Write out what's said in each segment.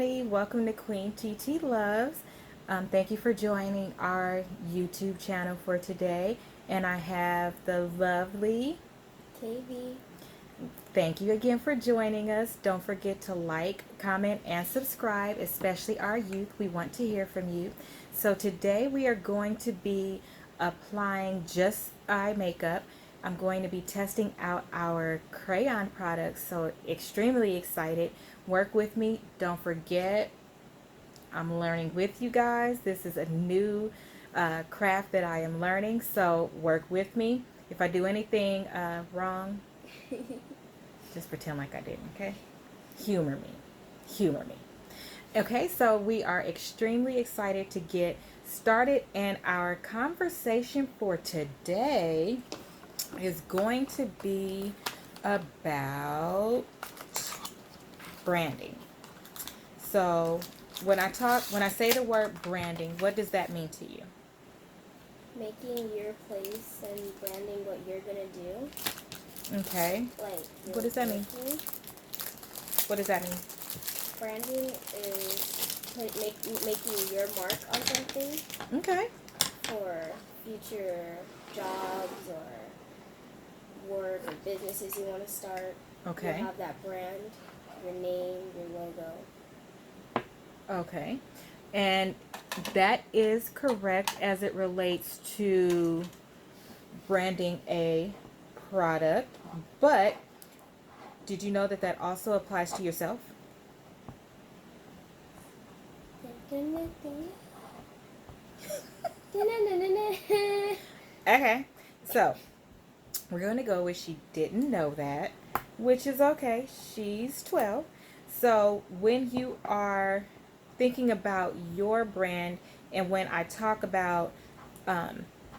everybody. Welcome to QueenTiti Loves. Thank you for joining our YouTube channel for today. And I have the lovely KB. Thank you again for joining us. Don't forget to like, comment, and subscribe, especially our youth. We want to hear from you. So today we are going to be applying just eye makeup. I'm going to be testing out our crayon products, so extremely excited. Work with me. Don't forget, I'm learning with you guys. This is a new craft that I am learning, so work with me. If I do anything wrong, just pretend like I didn't, okay? Humor me. Humor me. Okay, so we are extremely excited to get started, and our conversation for today is going to be about branding. So when I say the word branding, what does that mean to you? Making your place and branding what you're gonna do. Okay. Like, What does that mean? What does that mean? Branding is making your mark on something Okay. for future jobs or work or businesses you want to start. Okay. You have that brand, your name, your logo. Okay. And that is correct as it relates to branding a product, but did you know that that also applies to yourself? Okay, so we're going to go with she didn't know that, which is okay. She's 12. So when you are thinking about your brand, and when I talk about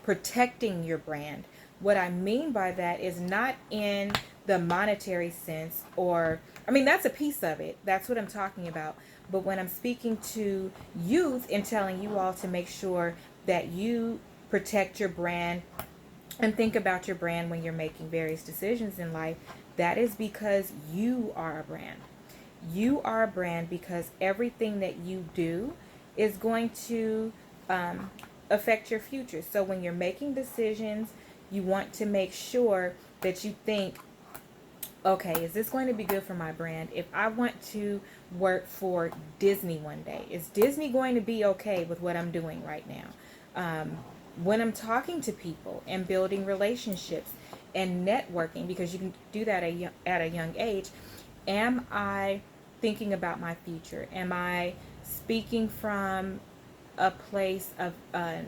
protecting your brand, what I mean by that is not in the monetary sense, or, I mean, that's a piece of it. That's what I'm talking about. But when I'm speaking to youth and telling you all to make sure that you protect your brand and think about your brand when you're making various decisions in life, that is because you are a brand. You are a brand because everything that you do is going to affect your future. So when you're making decisions, you want to make sure that you think, okay, is this going to be good for my brand? If I want to work for Disney one day, is Disney going to be okay with what I'm doing right now? When I'm talking to people and building relationships and networking, because you can do that at a young age, am I thinking about my future? Am I speaking from a place of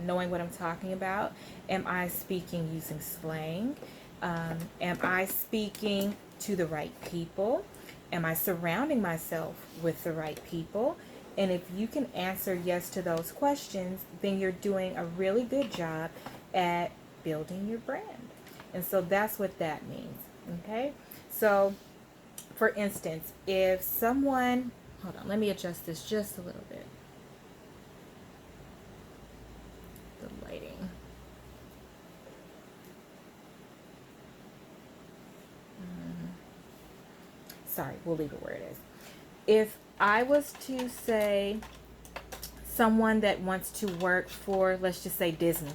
knowing what I'm talking about? Am I speaking using slang? Am I speaking to the right people? Am I surrounding myself with the right people? And if you can answer yes to those questions, then you're doing a really good job at building your brand. And so that's what that means. Okay? So, for instance, if someone, hold on, let me adjust this just a little bit. The lighting. Sorry, we'll leave it where it is. If I was to say someone that wants to work for, let's just say Disney,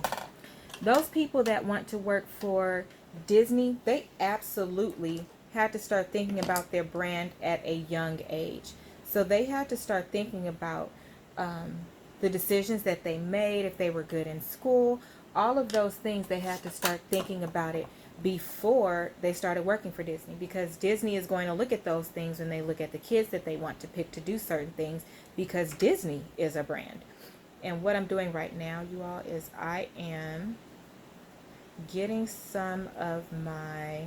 those people that want to work for Disney, they absolutely had to start thinking about their brand at a young age. So they had to start thinking about the decisions that they made, if they were good in school, all of those things. They had to start thinking about it before they started working for Disney, because Disney is going to look at those things when they look at the kids that they want to pick to do certain things, because Disney is a brand. And what I'm doing right now, you all, is I am getting some of my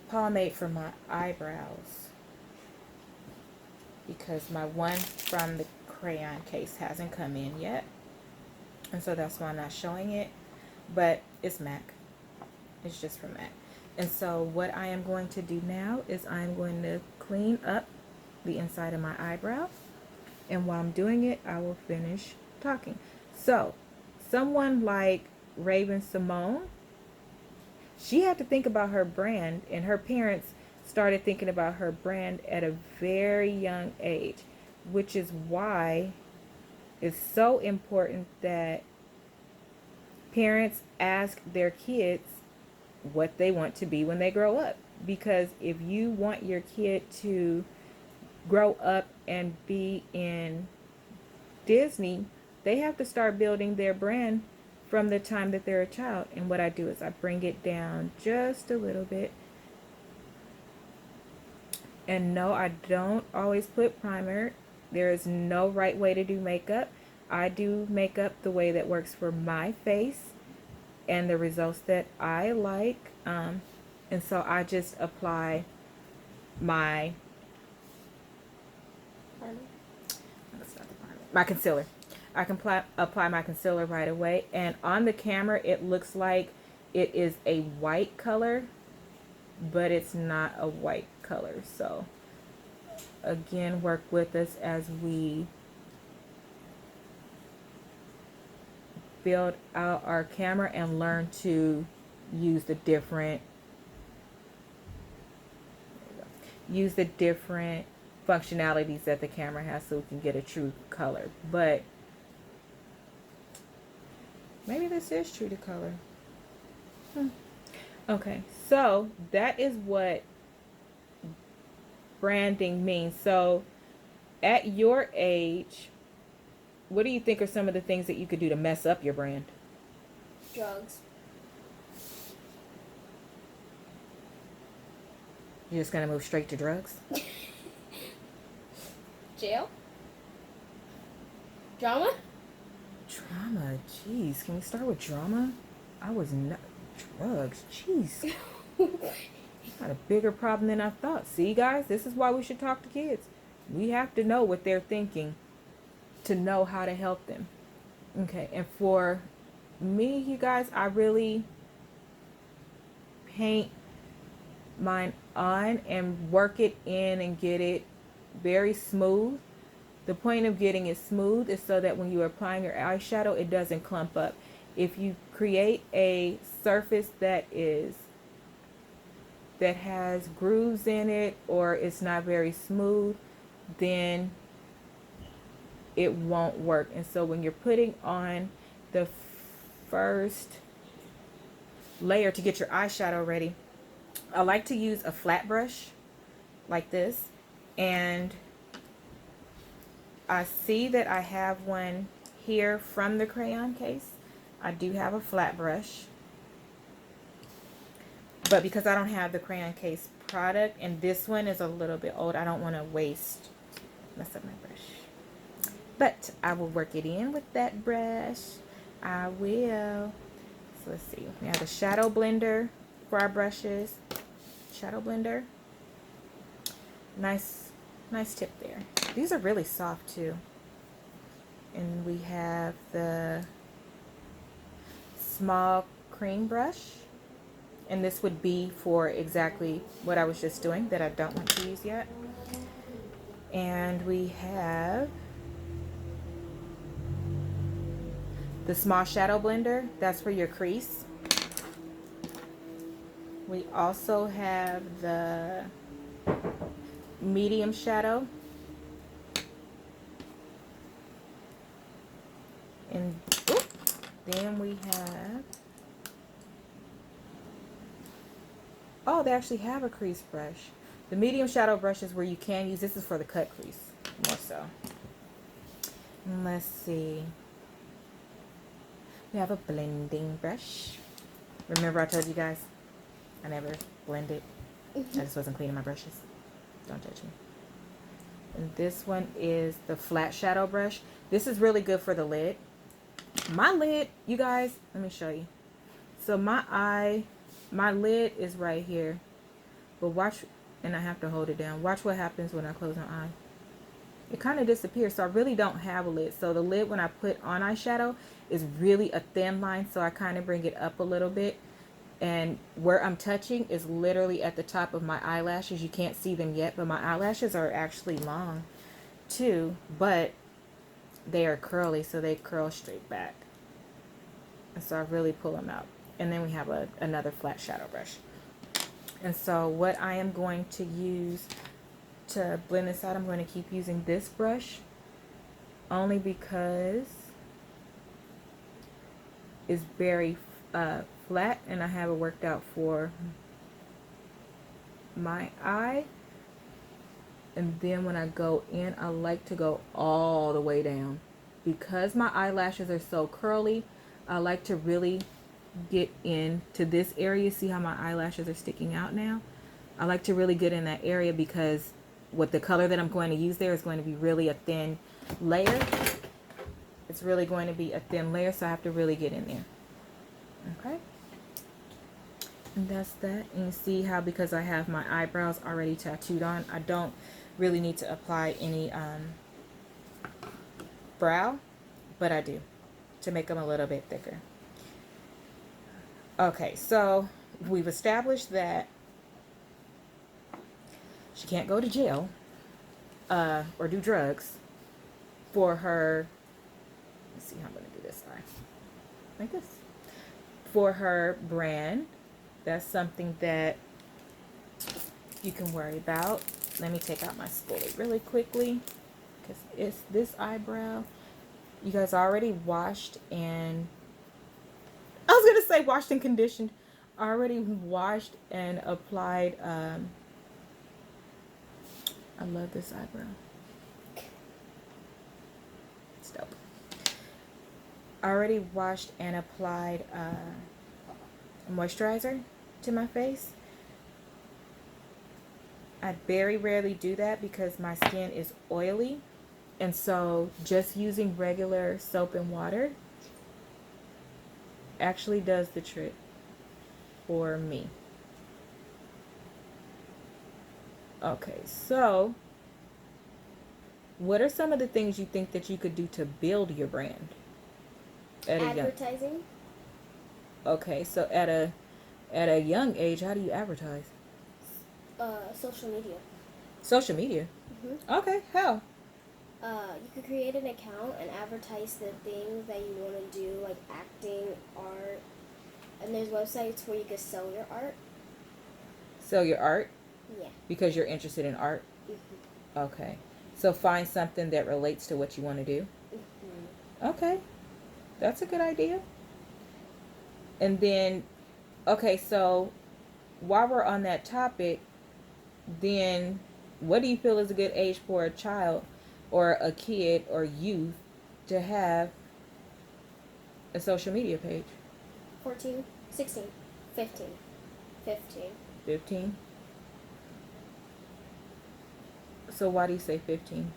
pomade for my eyebrows, because my one from the crayon case hasn't come in yet, and so that's why I'm not showing it. But it's MAC. It's just for MAC. And so what I am going to do now is I'm going to clean up the inside of my eyebrow, and while I'm doing it, I will finish talking. So someone like Raven Simone, she had to think about her brand, and her parents started thinking about her brand at a very young age, which is why it's so important that parents ask their kids what they want to be when they grow up. Because if you want your kid to grow up and be in Disney, they have to start building their brand from the time that they're a child. And what I do is I bring it down just a little bit. And no, I don't always put primer. There is no right way to do makeup. I do makeup the way that works for my face and the results that I like. And so I just apply my concealer. I can apply my concealer right away. And on the camera, it looks like it is a white color, but it's not a white color. So again, work with us as we build out our camera and learn to use the different functionalities that the camera has so we can get a true color. But maybe this is true to color. Okay, so that is what branding means. So at your age, what do you think are some of the things that you could do to mess up your brand? Drugs. You're just gonna move straight to drugs? Jail. Drama. Drama, jeez. Can we start with drama? I was not drugs. Jeez, got a bigger problem than I thought. See, guys, this is why we should talk to kids. We have to know what they're thinking to know how to help them. Okay, and for me, you guys, I really paint mine on and work it in and get it very smooth. The point of getting it smooth is so that when you are applying your eyeshadow, it doesn't clump up. If you create a surface that has grooves in it, or it's not very smooth, then it won't work. And so when you're putting on the first layer to get your eyeshadow ready, I like to use a flat brush like this, and I see that I have one here from the crayon case. I do have a flat brush, but because I don't have the crayon case product, and this one is a little bit old, I don't want to mess up my brush. But I will work it in with that brush. I will. So let's see. We have a shadow blender for our brushes. Shadow blender. Nice tip there. These are really soft too. And we have the small cream brush. And this would be for exactly what I was just doing that I don't want to use yet. And we have the small shadow blender. That's for your crease. We also have the medium shadow. And then we have, oh, they actually have a crease brush. The medium shadow brush is where you can use, this is for the cut crease, more so. And let's see. We have a blending brush. Remember I told you guys, I never blended. I just wasn't cleaning my brushes. Don't judge me. And this one is the flat shadow brush. This is really good for the lid. My lid, you guys, let me show you. So my lid is right here. But watch, and I have to hold it down. Watch what happens when I close my eye. It kind of disappears. So I really don't have a lid. So the lid, when I put on eyeshadow, is really a thin line. So I kind of bring it up a little bit. And where I'm touching is literally at the top of my eyelashes. You can't see them yet, but my eyelashes are actually long too. But they are curly, so they curl straight back. And so I really pull them out. And then we have another flat shadow brush. And so what I am going to use to blend this out, I'm going to keep using this brush only because it's very flat and I have it worked out for my eye. And then when I go in, I like to go all the way down. Because my eyelashes are so curly, I like to really get into this area. See how my eyelashes are sticking out now? I like to really get in that area because with the color that I'm going to use there is going to be really a thin layer. It's really going to be a thin layer, so I have to really get in there. Okay? And that's that. And you see how because I have my eyebrows already tattooed on, I don't really need to apply any brow, but I do to make them a little bit thicker. Okay, so we've established that she can't go to jail or do drugs for her. Let's see how I'm going to do this eye. Like this. For her brand. That's something that you can worry about. Let me take out my spoolie really quickly because it's this eyebrow. You guys already washed and I was going to say washed and conditioned. Already washed and applied. I love this eyebrow. It's dope. Already washed and applied moisturizer to my face. I very rarely do that because my skin is oily, and so just using regular soap and water actually does the trick for me. Okay, so what are some of the things you think that you could do to build your brand? Advertising. Okay, so at a young age, how do you advertise? Social media. Social media? Okay, how? You could create an account and advertise the things that you want to do, like acting, art, and there's websites where you could sell your art. Sell your art? Yeah. Because you're interested in art? Okay. So find something that relates to what you want to do? Okay. That's a good idea. And then, okay, so while we're on that topic, then what do you feel is a good age for a child or a kid or youth to have a social media page? 14, 16, 15. 15? So why do you say 15?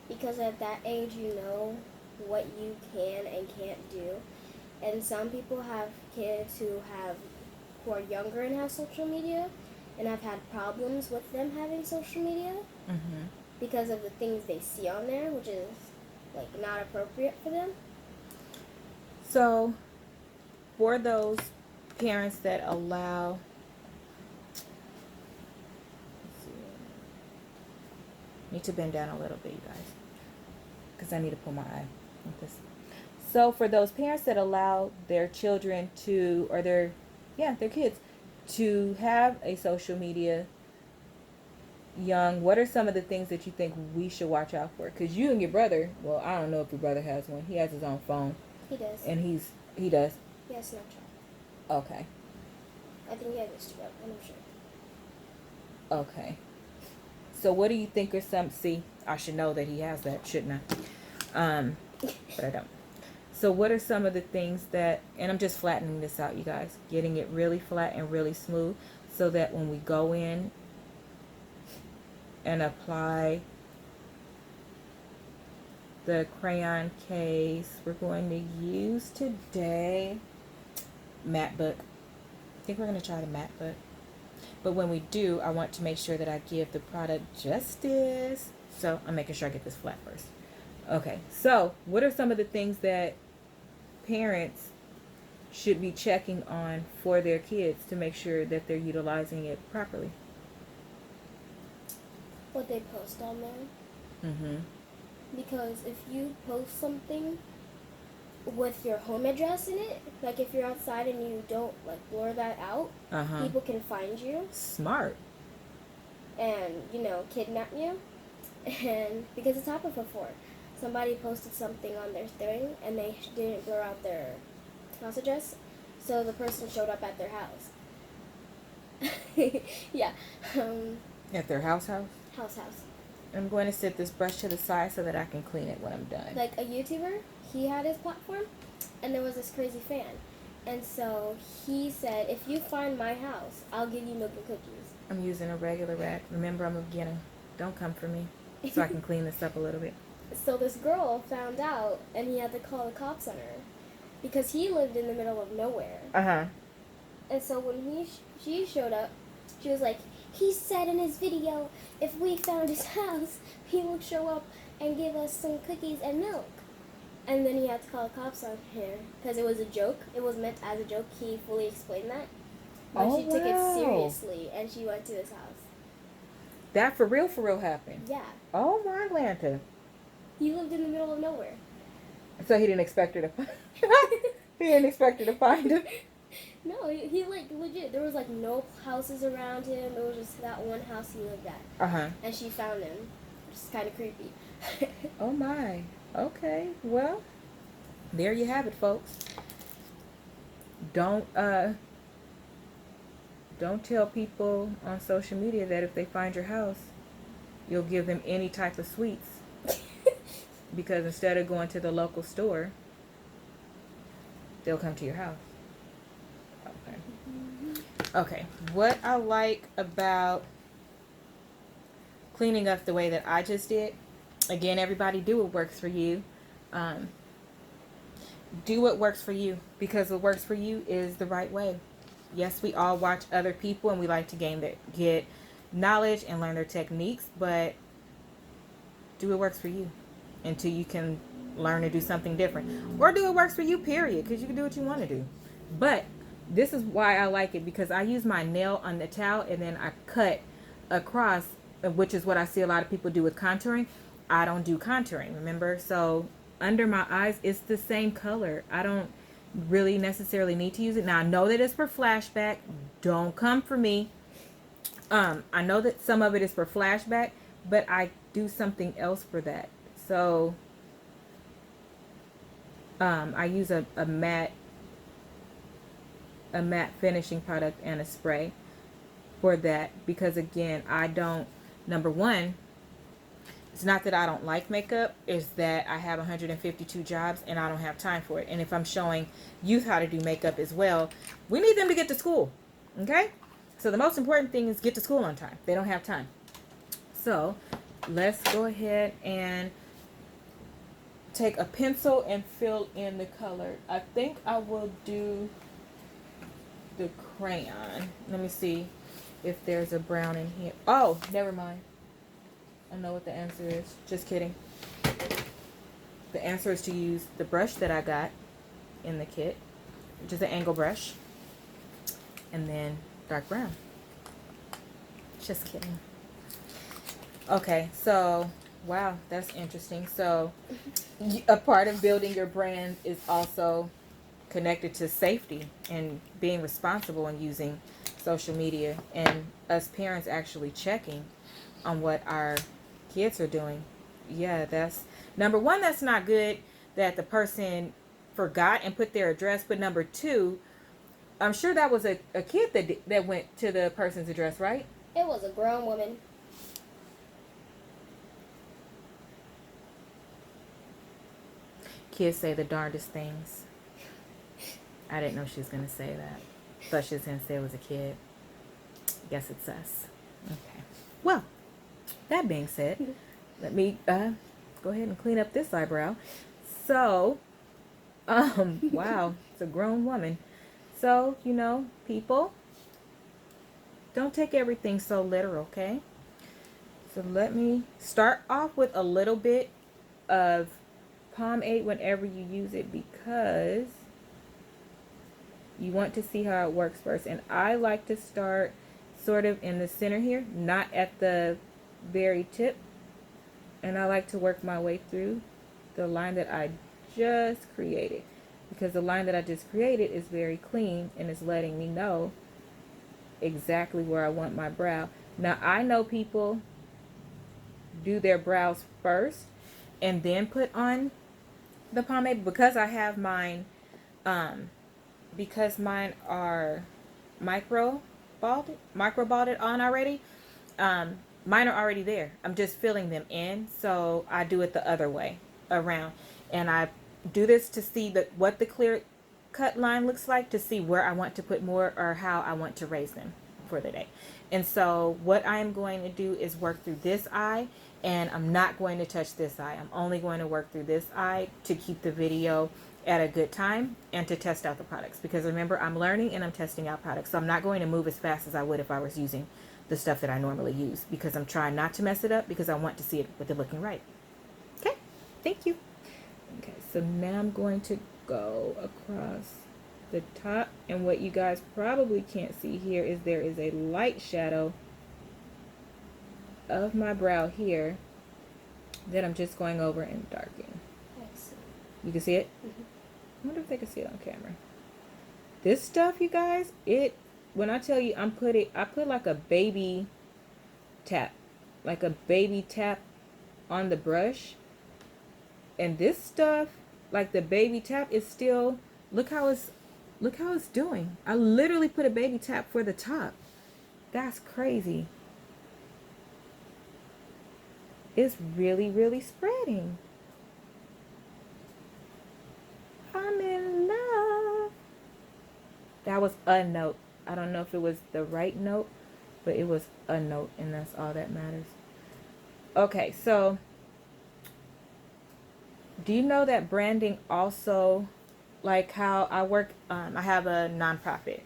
Because at that age you know what you can and can't do. And some people have kids who are younger and have social media and have had problems with them having social media because of the things they see on there, which is like not appropriate for them. So for those parents that allow, need to bend down a little bit, you guys, because I need to pull my eye like this. So for those parents that allow their children to, or their kids to have a social media young, what are some of the things that you think we should watch out for? Because you and your brother, well, I don't know if your brother has one. He has his own phone. He does. And he does? He has Snapchat. Okay. I think he has Instagram. I'm not sure. Okay. So what do you think are some, see, I should know that he has that, shouldn't I? But I don't. So what are some of the things that, and I'm just flattening this out, you guys, getting it really flat and really smooth so that when we go in and apply the crayon case we're going to use today, matte book. I think we're going to try the matte book. But when we do, I want to make sure that I give the product justice. So I'm making sure I get this flat first. Okay, so what are some of the things that parents should be checking on for their kids to make sure that they're utilizing it properly? What they post on there. Mm-hmm. Because if you post something with your home address in it. Like if you're outside and you don't like blur that out, people can find you. Smart. And kidnap you. And because it's happened before, somebody posted something on their thing and they didn't blur out their house address, so the person showed up at their house. Yeah. At their house. House. I'm going to set this brush to the side so that I can clean it when I'm done. Like a YouTuber, he had his platform, and there was this crazy fan. And so he said, if you find my house, I'll give you milk and cookies. I'm using a regular rack. Remember, I'm a beginner. Don't come for me. So I can clean this up a little bit. So this girl found out, and he had to call the cops on her. Because he lived in the middle of nowhere. And so when she showed up, she was like, he said in his video, if we found his house, he would show up and give us some cookies and milk. And then he had to call the cops on her because it was a joke. It was meant as a joke. He fully explained that. But she took it seriously, and she went to his house. That for real happened? Yeah. Oh, my Atlanta. He lived in the middle of nowhere. So he didn't expect her to find He didn't expect her to find him? No, he like legit. There was like no houses around him. It was just that one house he lived at. And she found him, which is kind of creepy. Oh my. Okay. Well, there you have it, folks. Don't tell people on social media that if they find your house, you'll give them any type of sweets. Because instead of going to the local store, they'll come to your house. Okay, what I like about cleaning up the way that I just did, again, everybody do what works for you. Do what works for you, because what works for you is the right way. Yes, we all watch other people and we like to get knowledge and learn their techniques, but do what works for you until you can learn to do something different. Or do what works for you, period, because you can do what you want to do. But this is why I like it, because I use my nail on the towel and then I cut across, which is what I see a lot of people do with contouring. I don't do contouring, remember? So under my eyes, it's the same color. I don't really necessarily need to use it. Now, I know that it's for flashback. Don't come for me. I know that some of it is for flashback, but I do something else for that. So I use a matte finishing product and a spray for that, because again, I don't, number one, it's not that I don't like makeup, it's that I have 152 jobs and I don't have time for it. And if I'm showing youth how to do makeup as well, we need them to get to school. Okay? So the most important thing is get to school on time. They don't have time. So let's go ahead and take a pencil and fill in the color. I think I will do the crayon. Let me see if there's a brown in here. Oh, never mind. I know what the answer is. Just kidding. The answer is to use the brush that I got in the kit, which is an angle brush, and then dark brown. Just kidding. Okay, so wow, that's interesting. So a part of building your brand is also connected to safety and being responsible and using social media, and us parents actually checking on what our kids are doing. Yeah, that's number one. That's not good that the person forgot and put their address, but number two, I'm sure that was a kid that went to the person's address, right? It was a grown woman. Kids say the darndest things. I didn't know she was going to say that. Thought she was going to say it was a kid. Guess it's us. Okay. Well, that being said, let me go ahead and clean up this eyebrow. So, wow, it's a grown woman. So, people, don't take everything so literal, okay? So let me start off with a little bit of pomade whenever you use it, because you want to see how it works first. And I like to start sort of in the center here, not at the very tip. And I like to work my way through the line that I just created. because the line that I just created is very clean and it's letting me know exactly where I want my brow. Now, I know people do their brows first and then put on the pomade. Because I have mine, because mine are micro balded on already, mine are already there. I'm just filling them in, so I do it the other way around, and I do this to see what the clear cut line looks like, to see where I want to put more or how I want to raise them for the day. And so what I'm going to do is work through this eye, and I'm not going to touch this eye. I'm only going to work through this eye to keep the video at a good time and to test out the products, because remember, I'm learning and I'm testing out products, so I'm not going to move as fast as I would if I was using the stuff that I normally use, because I'm trying not to mess it up, because I want to see it with it looking right. Okay, thank you. Okay, so now I'm going to go across the top, and what you guys probably can't see here is there is a light shadow of my brow here that I'm just going over and darkening. You can see it? Mm-hmm. I wonder if they can see it on camera. This stuff, you guys, when I tell you I put like a baby tap, on the brush, and this stuff, like the baby tap, is still, look how it's doing. I literally put a baby tap for the top. That's crazy. It's really, really spreading. I'm in love. That was a note. I don't know if it was the right note, but it was a note, and that's all that matters. Okay, so do you know that branding also, like how I work, I have a nonprofit.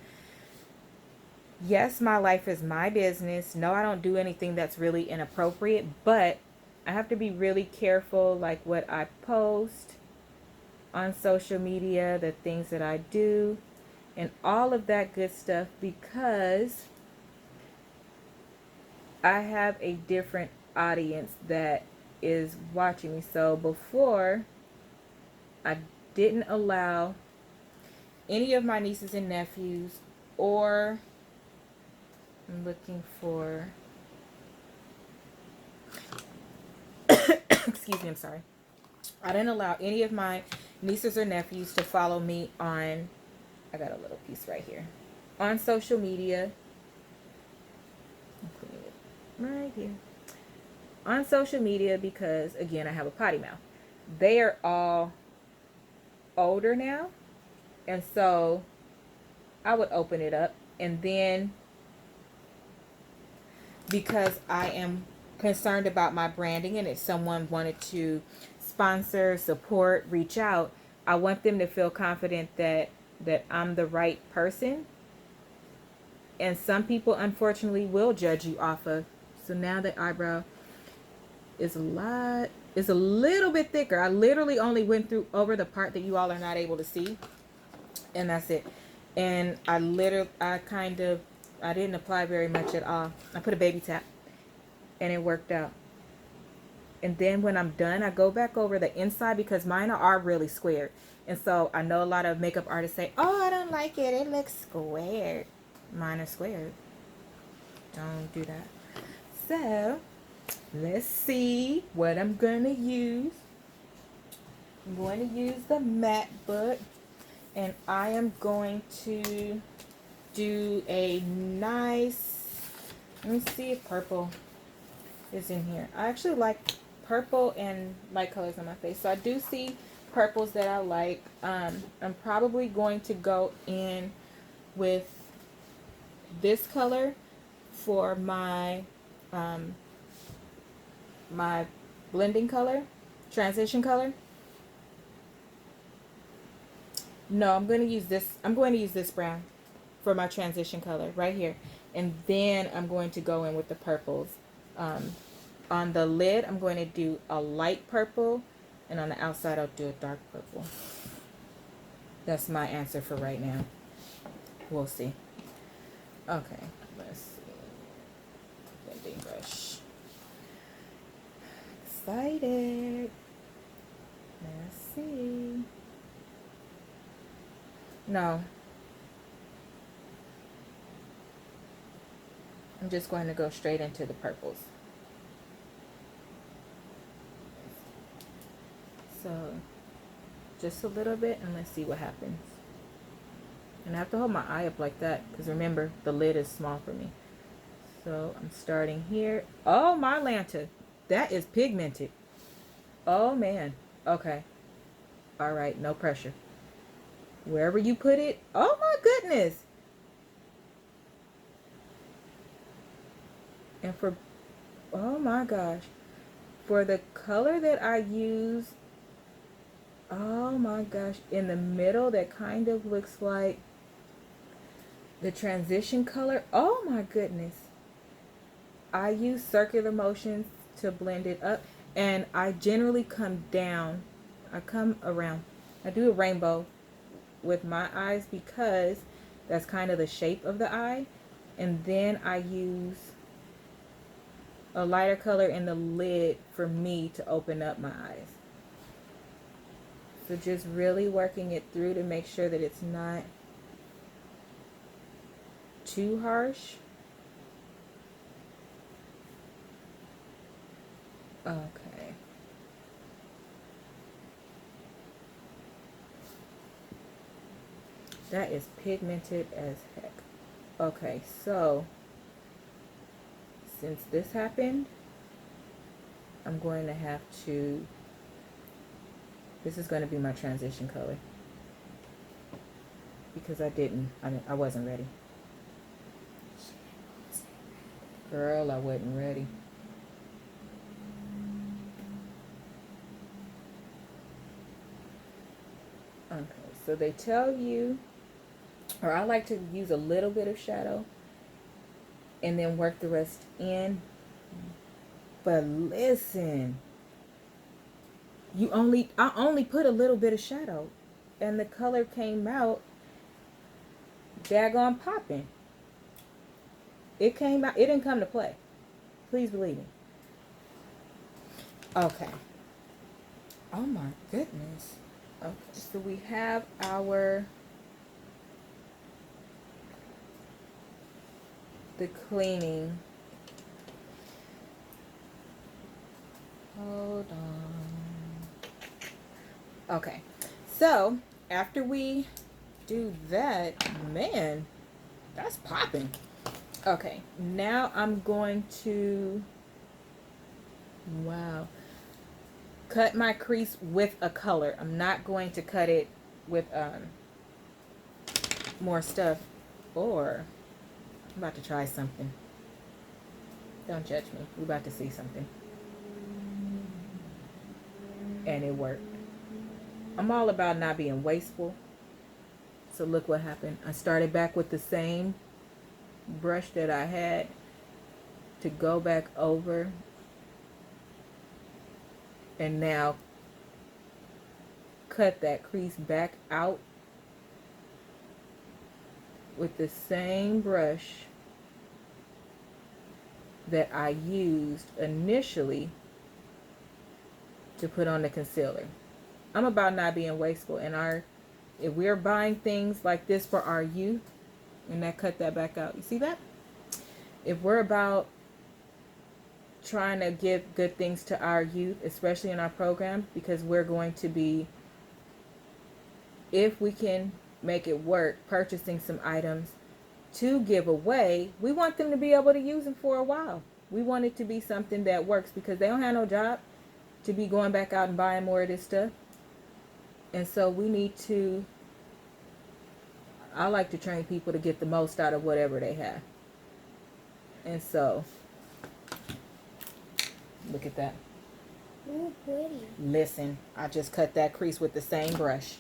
Yes, my life is my business. No, I don't do anything that's really inappropriate, but I have to be really careful, like what I post on social media, the things that I do, and all of that good stuff, because I have a different audience that is watching me. So before, I didn't allow any of my nieces and nephews, or I'm looking for excuse me, I'm sorry. I didn't allow any of my nieces or nephews to follow me on, I got a little piece right here, on social media. I'm putting it right here. On social media, because again, I have a potty mouth. They are all older now, and so I would open it up, and then because I am concerned about my branding, and if someone wanted to sponsor, support, reach out, I want them to feel confident that I'm the right person. And some people unfortunately will judge you off of. So now the eyebrow is a little bit thicker. I literally only went through over the part that you all are not able to see, and that's it. And I didn't apply very much at all. I put a baby tap, and it worked out. And then when I'm done, I go back over the inside, because mine are really squared. And so I know a lot of makeup artists say, oh, I don't like it, it looks squared. Mine are squared. Don't do that. So let's see what I'm gonna use. I'm going to use the matte book, and I am going to do a nice, let me see if purple is in here. I actually like purple and light colors on my face, so I do see purples that I like. I'm probably going to go in with this color for my my blending color, transition color. No, I'm going to use this brown for my transition color right here, and then I'm going to go in with the purples. On the lid, I'm going to do a light purple, and on the outside, I'll do a dark purple. That's my answer for right now. We'll see. Okay, let's see. Blending brush. Excited. Let's see. No. I'm just going to go straight into the purples. So, just a little bit, and let's see what happens. And I have to hold my eye up like that, because remember, the lid is small for me. So, I'm starting here. Oh, my Lanta. That is pigmented. Oh, man. Okay. All right, no pressure. Wherever you put it. Oh, my goodness. And for, oh my gosh. For the color that I use, oh my gosh, in the middle, that kind of looks like the transition color. Oh my goodness. I use circular motions to blend it up, and I generally come down. I come around. I do a rainbow with my eyes because that's kind of the shape of the eye. And then I use a lighter color in the lid for me to open up my eyes. So just really working it through to make sure that it's not too harsh. Okay. That is pigmented as heck. Okay, so since this happened, I'm going to have to, this is going to be my transition color. Because I wasn't ready. Girl, I wasn't ready. Okay, so they tell you, or I like to use a little bit of shadow and then work the rest in. But listen, I only put a little bit of shadow and the color came out daggone popping. It came out, it didn't come to play. Please believe me. Okay. Oh my goodness. Okay, so we have the cleaning. Hold on. Okay, so after we do that, man, that's popping. Okay, now I'm going to, wow, cut my crease with a color. I'm not going to cut it with more stuff, or I'm about to try something. Don't judge me. We're about to see something. And it worked. I'm all about not being wasteful. So look what happened. I started back with the same brush that I had to go back over. And now cut that crease back out with the same brush that I used initially to put on the concealer. I'm about not being wasteful, and if we're buying things like this for our youth, and that cut that back out. You see that? If we're about trying to give good things to our youth, especially in our program, because we're going to be, if we can make it work, purchasing some items to give away, we want them to be able to use them for a while. We want it to be something that works, because they don't have no job to be going back out and buying more of this stuff. And so we need to, I like to train people to get the most out of whatever they have. And so, look at that. Ooh, pretty. Listen, I just cut that crease with the same brush.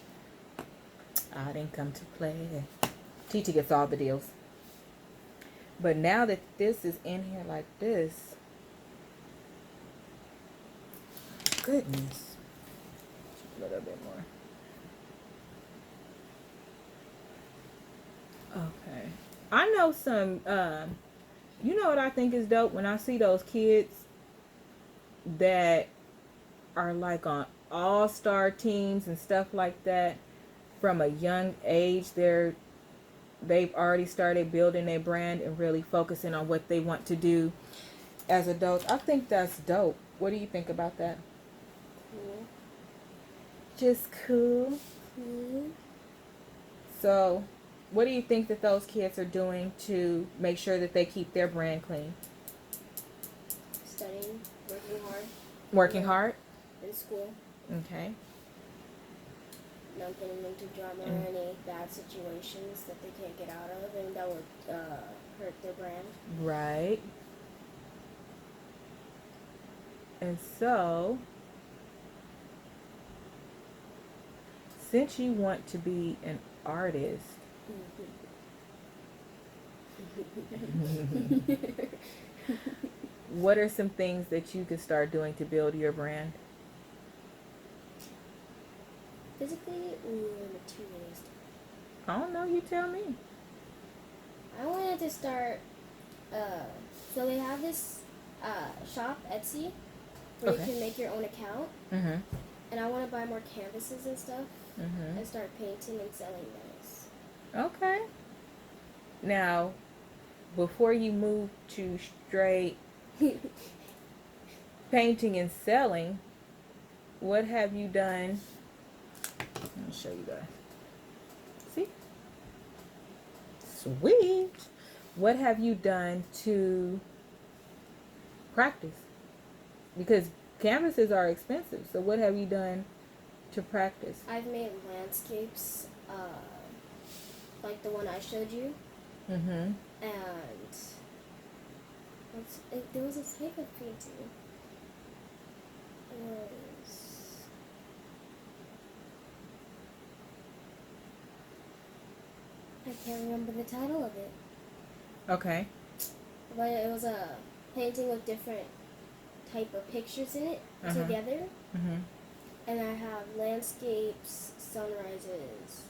I didn't come to play. Titi gets all the deals. But now that this is in here like this, goodness, a little bit more. Okay. I know some, you know what I think is dope? When I see those kids that are like on all-star teams and stuff like that from a young age, they've already started building their brand and really focusing on what they want to do as adults. I think that's dope. What do you think about that? Cool. Just cool. Cool. So, what do you think that those kids are doing to make sure that they keep their brand clean? Studying, working hard. Working hard? In school. Okay. Not getting into drama or any bad situations that they can't get out of, and that would hurt their brand. Right. And so, since you want to be an artist, what are some things that you could start doing to build your brand? Physically or materialistic? I don't know, you tell me. I wanted to start, so they have this shop, Etsy, where Okay. you can make your own account, Mm-hmm. and I want to buy more canvases and stuff, Mm-hmm. and start painting and selling those. Okay. Now, before you move to straight painting and selling, what have you done? I'll show you guys. See? Sweet. What have you done to practice? Because canvases are expensive. So what have you done to practice? I've made landscapes, like the one I showed you, Mm-hmm. and there was a type of painting. It was, I can't remember the title of it, Okay. but it was a painting with different type of pictures in it together, Mm-hmm. and I have landscapes, sunrises.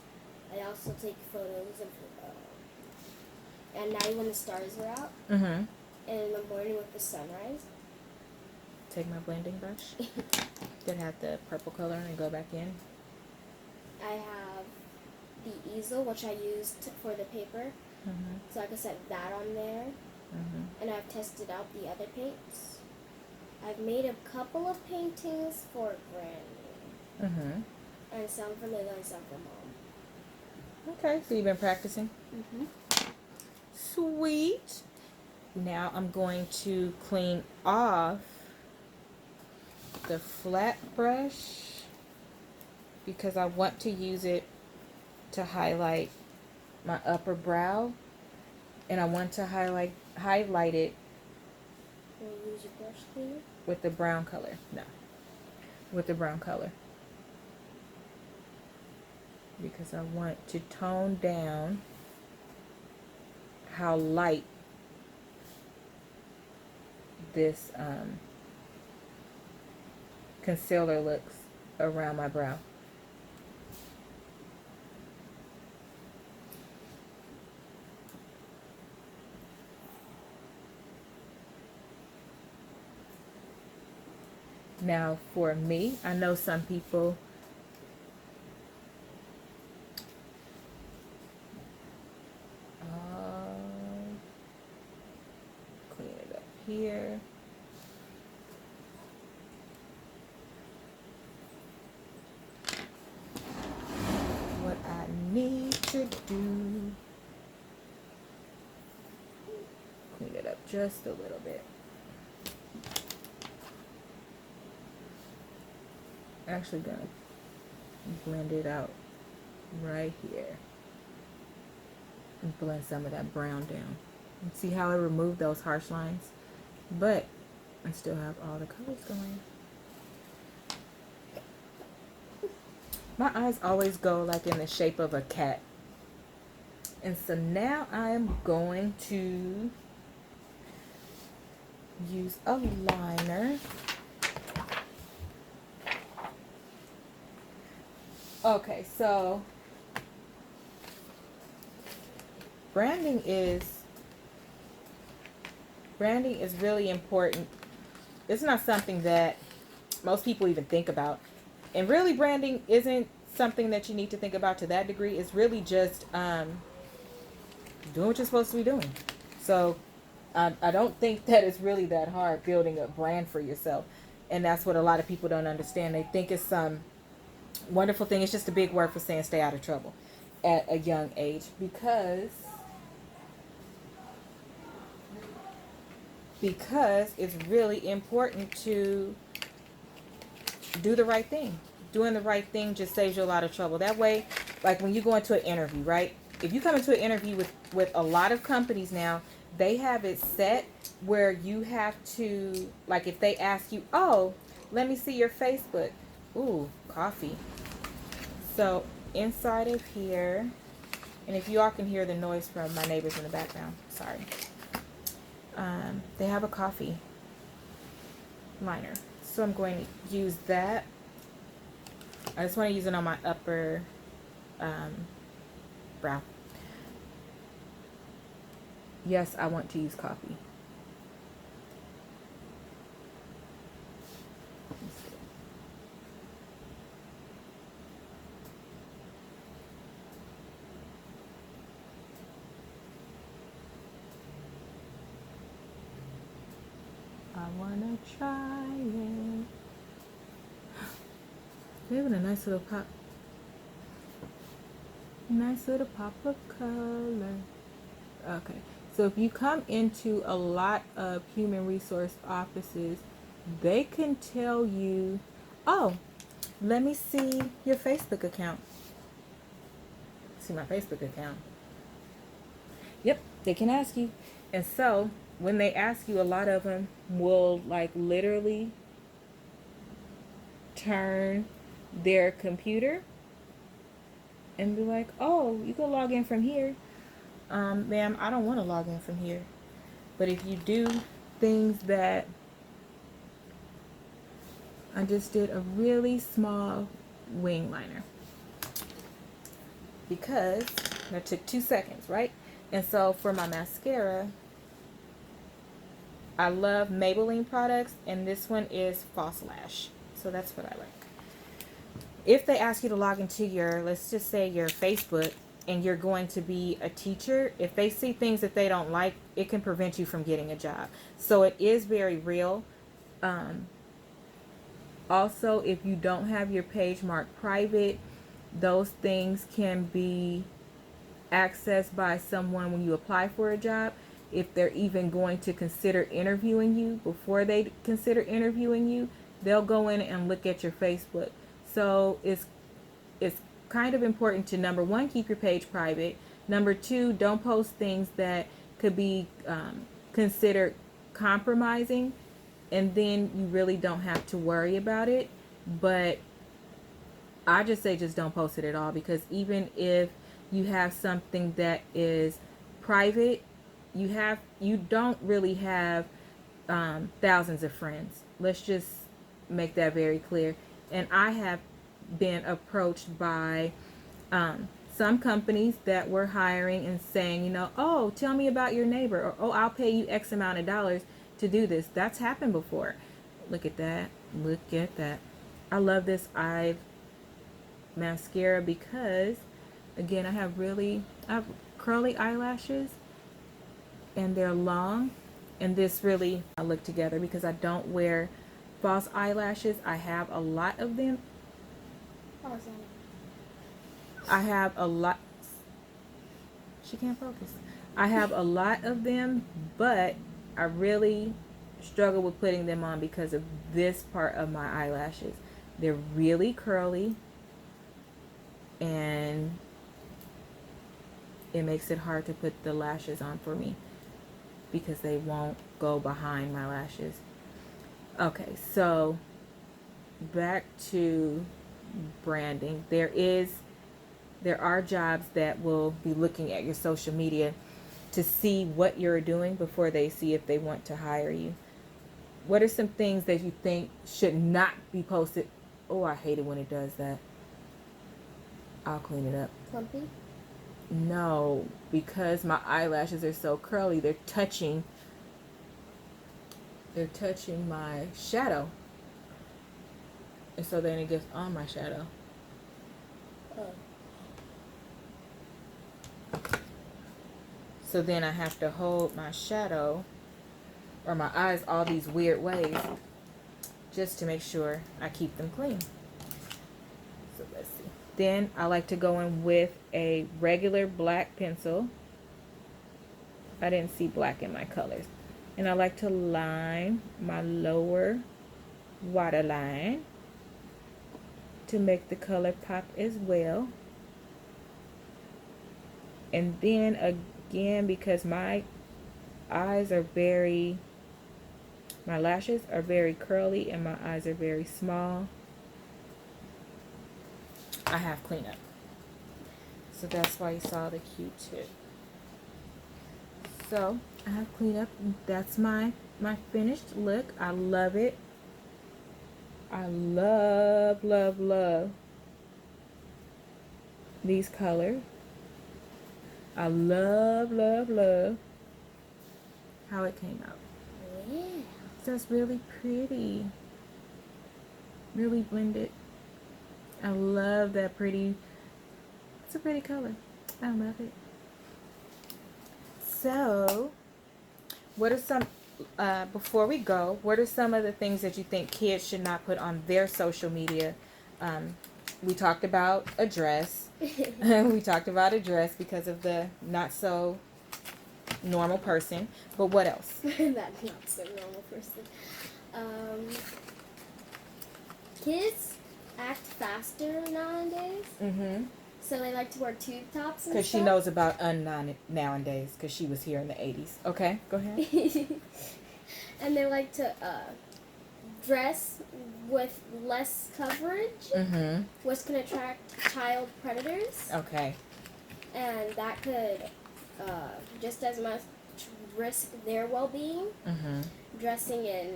I also take photos of at night when the stars are out, Mm-hmm. and in the morning with the sunrise. Take my blending brush that had the purple color and go back in. I have the easel, which I used for the paper, Mm-hmm. so I can set that on there. Mm-hmm. And I've tested out the other paints. I've made a couple of paintings for Granny, Mm-hmm. and some for Lila and some for Mom. Okay, so you've been practicing. Mm-hmm. Sweet. Now I'm going to clean off the flat brush because I want to use it to highlight my upper brow, and I want to highlight it Will you use your brush cleaner? with the brown color. No, with the brown color, because I want to tone down how light this concealer looks around my brow. Now for me, I know some people clean it up here. What I need to do, clean it up just a little bit. Actually gonna blend it out right here and blend some of that brown down. And see how I removed those harsh lines, but I still have all the colors going. My eyes always go like in the shape of a cat. And so now I'm going to use a liner. Okay, so branding is really important. It's not something that most people even think about. And really branding isn't something that you need to think about to that degree. It's really just doing what you're supposed to be doing. So I don't think that it's really that hard building a brand for yourself. And that's what a lot of people don't understand. They think it's some wonderful thing. It's just a big word for saying stay out of trouble at a young age, because it's really important to do the right thing. Doing the right thing just saves you a lot of trouble. That way, like when you go into an interview, right? If you come into an interview with a lot of companies now, they have it set where you have to, like if they ask you, oh, let me see your Facebook. Ooh, coffee. So inside of here, and if you all can hear the noise from my neighbors in the background, sorry. They have a coffee liner. So I'm going to use that. I just want to use it on my upper brow. Yes, I want to use coffee. I wanna try it. They're having a nice little pop. Nice little pop of color. Okay. So if you come into a lot of human resource offices, they can tell you, oh, let me see your Facebook account. See my Facebook account. Yep, they can ask you. And so when they ask you, a lot of them will like literally turn their computer and be like, oh, you can log in from here. Ma'am, I don't want to log in from here. But if you do things that, I just did a really small wing liner because that took 2 seconds, right? And so for my mascara, I love Maybelline products, and this one is False Lash. So that's what I like. If they ask you to log into your, let's just say your Facebook, and you're going to be a teacher, if they see things that they don't like, it can prevent you from getting a job. So it is very real. Also, if you don't have your page marked private, those things can be accessed by someone when you apply for a job. If they're even going to consider interviewing you, before they consider interviewing you, they'll go in and look at your Facebook. So it's kind of important to, number one, keep your page private. Number two, don't post things that could be considered compromising, and then you really don't have to worry about it. But I just say just don't post it at all, because even if you have something that is private, you don't really have thousands of friends. Let's just make that very clear. And I have been approached by some companies that were hiring and saying, you know, oh, tell me about your neighbor, or oh, I'll pay you X amount of dollars to do this. That's happened before. Look at that. Look at that. I love this eye mascara because, again, I have curly eyelashes, and they're long, and this really, I look together because I don't wear false eyelashes. I have a lot of them. I have a lot. She can't focus. I have a lot of them, but I really struggle with putting them on because of this part of my eyelashes. They're really curly, and it makes it hard to put the lashes on for me because they won't go behind my lashes. Okay, so back to branding. There are jobs that will be looking at your social media to see what you're doing before they see if they want to hire you. What are some things that you think should not be posted? Oh, I hate it when it does that. I'll clean it up. Clumpy? No, because my eyelashes are so curly, they're touching my shadow. And so then it gets on my shadow. So then I have to hold my shadow or my eyes all these weird ways just to make sure I keep them clean. So let's see. Then I like to go in with a regular black pencil. I didn't see black in my colors. And I like to line my lower waterline to make the color pop as well. And then again, because my eyes are very, my lashes are very curly and my eyes are very small, I have cleanup. So that's why you saw the Q-tip. So I have cleanup. That's my finished look. I love it. I love, love, love these colors. I love, love, love how it came out. Yeah. So it's really pretty. Really blended. I love that pretty. It's a pretty color. I love it. So, what are some, before we go, what are some of the things that you think kids should not put on their social media? We talked about a dress. We talked about a dress because of the not so normal person. But what else? That not so normal person. Kids act faster nowadays. Mm-hmm. So they like to wear tube tops and Because she stuff. knows about nowadays because she was here in the 80s. Okay, go ahead. And they like to dress with less coverage, Mm-hmm. which can attract child predators. Okay. And that could just as much risk their well-being. Mm-hmm. Dressing in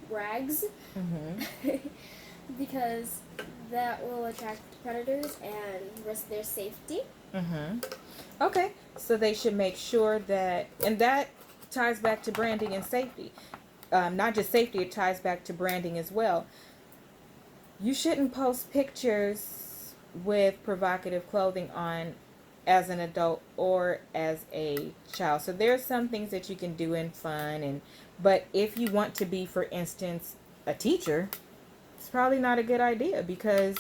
rags. Mm-hmm. Because that will attract predators and risk their safety. Mm-hmm. Okay, so they should make sure that, and that ties back to branding and safety. Not just safety, it ties back to branding as well. You shouldn't post pictures with provocative clothing on as an adult or as a child. So there are some things that you can do in fun, but if you want to be, for instance, a teacher, it's probably not a good idea because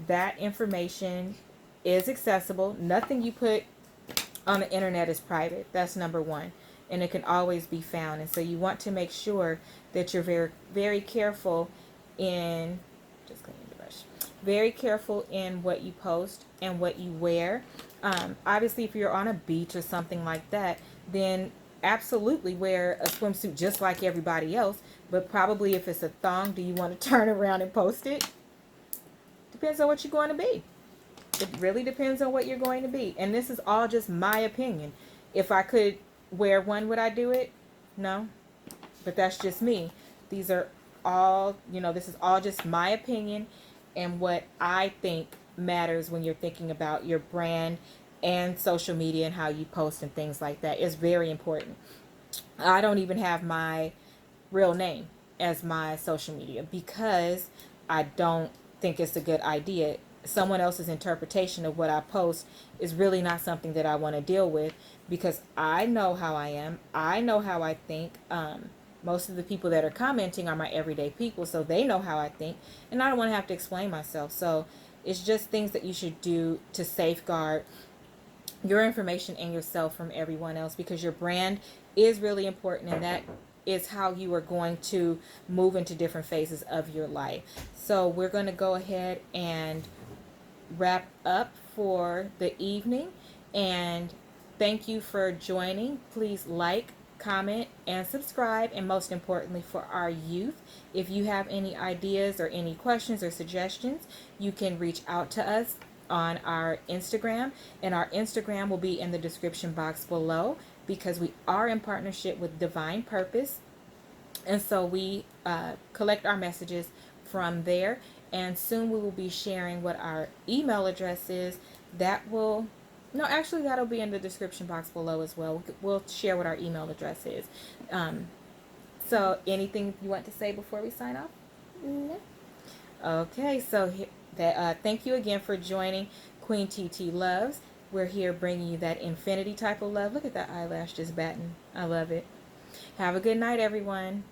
that information is accessible. Nothing you put on the internet is private. That's number one. And it can always be found. And so you want to make sure that you're very, very careful in, just cleaning the brush, very careful in what you post and what you wear. Obviously, if you're on a beach or something like that, then absolutely wear a swimsuit just like everybody else. But probably if it's a thong, do you want to turn around and post it? Depends on what you're going to be. It really depends on what you're going to be. And this is all just my opinion. If I could wear one, would I do it? No. But that's just me. These are all, this is all just my opinion and what I think matters when you're thinking about your brand and social media and how you post and things like that. It's very important. I don't even have my real name as my social media because I don't think it's a good idea. Someone else's interpretation of what I post is really not something that I want to deal with because I know how I am. I know how I think. Most of the people that are commenting are my everyday people, so they know how I think, and I don't want to have to explain myself. So it's just things that you should do to safeguard your information and yourself from everyone else because your brand is really important, and that is how you are going to move into different phases of your life. So we're going to go ahead and wrap up for the evening, and thank you for joining. Please like, comment, and subscribe, and most importantly for our youth, if you have any ideas or any questions or suggestions, you can reach out to us on our Instagram, and our Instagram will be in the description box below because we are in partnership with Divine Purpose, and so we collect our messages from there, and soon we will be sharing what our email address is. That'll be in the description box below as well. We'll share what our email address is. So anything you want to say before we sign off? No. Okay, so Thank you again for joining Queen TT Loves. We're here bringing you that infinity type of love. Look at that eyelash just batting. I love it. Have a good night, everyone.